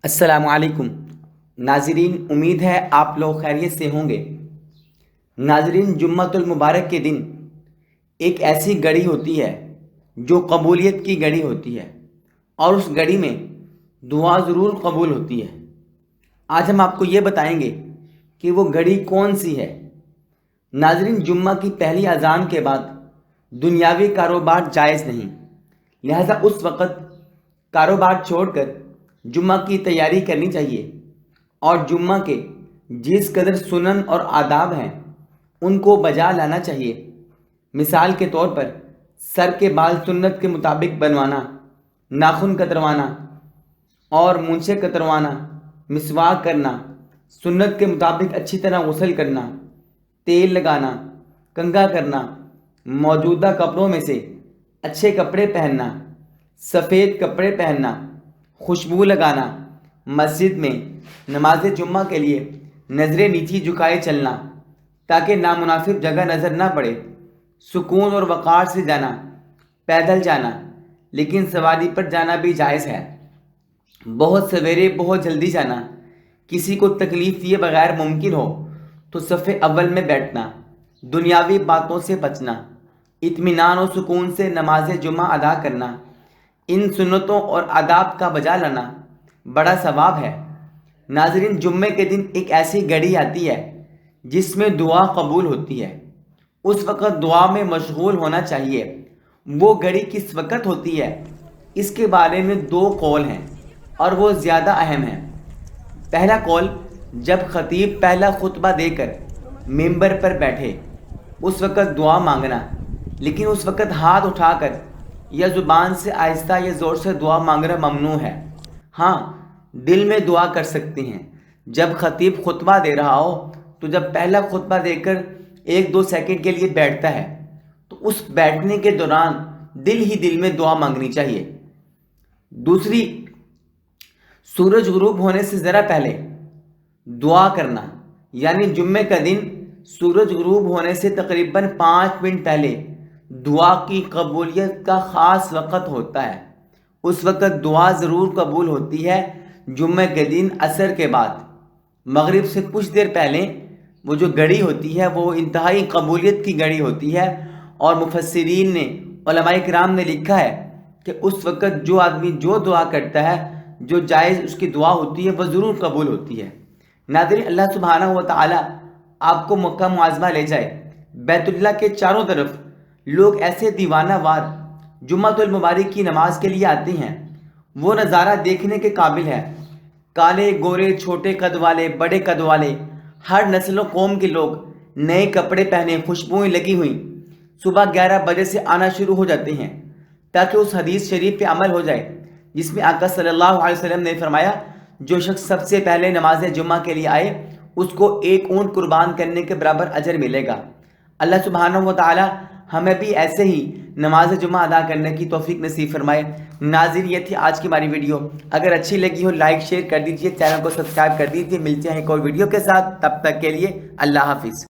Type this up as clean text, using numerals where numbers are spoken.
السلام علیکم ناظرین، امید ہے آپ لوگ خیریت سے ہوں گے۔ ناظرین، جمعۃ المبارک کے دن ایک ایسی گھڑی ہوتی ہے جو قبولیت کی گھڑی ہوتی ہے، اور اس گھڑی میں دعا ضرور قبول ہوتی ہے۔ آج ہم آپ کو یہ بتائیں گے کہ وہ گھڑی کون سی ہے۔ ناظرین، جمعہ کی پہلی اذان کے بعد دنیاوی کاروبار جائز نہیں، لہذا اس وقت کاروبار چھوڑ کر جمعہ کی تیاری کرنی چاہیے، اور جمعہ کے جس قدر سنن اور آداب ہیں ان کو بجا لانا چاہیے۔ مثال کے طور پر سر کے بال سنت کے مطابق بنوانا، ناخن کتروانا اور مونچھیں کتروانا، مسواک کرنا، سنت کے مطابق اچھی طرح غسل کرنا، تیل لگانا، کنگھا کرنا، موجودہ کپڑوں میں سے اچھے کپڑے پہننا، سفید کپڑے پہننا، خوشبو لگانا، مسجد میں نماز جمعہ کے لیے نظریں نیچی جھکائے چلنا تاکہ نامناسب جگہ نظر نہ پڑے، سکون اور وقار سے جانا، پیدل جانا لیکن سواری پر جانا بھی جائز ہے، بہت سویرے بہت جلدی جانا، کسی کو تکلیف دیے بغیر ممکن ہو تو صف اول میں بیٹھنا، دنیاوی باتوں سے بچنا، اطمینان و سکون سے نماز جمعہ ادا کرنا، ان سنتوں اور آداب کا بجا لانا بڑا ثواب ہے۔ ناظرین، جمعے کے دن ایک ایسی گھڑی آتی ہے جس میں دعا قبول ہوتی ہے، اس وقت دعا میں مشغول ہونا چاہیے۔ وہ گھڑی کس وقت ہوتی ہے، اس کے بارے میں دو قول ہیں اور وہ زیادہ اہم ہیں۔ پہلا قول، جب خطیب پہلا خطبہ دے کر ممبر پر بیٹھے اس وقت دعا مانگنا، لیکن اس وقت ہاتھ اٹھا کر یا زبان سے آہستہ یا زور سے دعا مانگنا ممنوع ہے۔ ہاں، دل میں دعا کر سکتے ہیں۔ جب خطیب خطبہ دے رہا ہو تو جب پہلا خطبہ دے کر 1-2 سیکنڈ کے لیے بیٹھتا ہے تو اس بیٹھنے کے دوران دل ہی دل میں دعا مانگنی چاہیے۔ دوسری، سورج غروب ہونے سے ذرا پہلے دعا کرنا، یعنی جمعے کا دن سورج غروب ہونے سے تقریباً 5 منٹ پہلے دعا کی قبولیت کا خاص وقت ہوتا ہے۔ اس وقت دعا ضرور قبول ہوتی ہے۔ جمعے کے دن عصر کے بعد مغرب سے کچھ دیر پہلے وہ جو گھڑی ہوتی ہے وہ انتہائی قبولیت کی گھڑی ہوتی ہے، اور مفسرین نے، علماء کرام نے لکھا ہے کہ اس وقت جو آدمی جو دعا کرتا ہے، جو جائز اس کی دعا ہوتی ہے وہ ضرور قبول ہوتی ہے۔ ناظرین، اللہ سبحانہ و تعالی آپ کو مکہ معظمہ لے جائے، بیت اللہ کے چاروں طرف لوگ ایسے دیوانہ وار جمعۃ المبارک کی نماز کے لیے آتے ہیں، وہ نظارہ دیکھنے کے قابل ہے۔ کالے گورے، چھوٹے قد والے، بڑے قد والے، ہر نسل و قوم کے لوگ نئے کپڑے پہنے، خوشبوئیں لگی ہوئیں، صبح 11 بجے سے آنا شروع ہو جاتے ہیں تاکہ اس حدیث شریف پہ عمل ہو جائے جس میں آقا صلی اللہ علیہ وسلم نے فرمایا، جو شخص سب سے پہلے نماز جمعہ کے لیے آئے اس کو 1 اونٹ قربان کرنے کے برابر اجر ملے گا۔ اللہ سبحانہ و تعالی ہمیں بھی ایسے ہی نماز جمعہ ادا کرنے کی توفیق نصیب فرمائے۔ ناظرین، یہ تھی آج کی ہماری ویڈیو۔ اگر اچھی لگی ہو لائک شیئر کر دیجئے، چینل کو سبسکرائب کر دیجئے۔ ملتے ہیں ایک اور ویڈیو کے ساتھ، تب تک کے لیے اللہ حافظ۔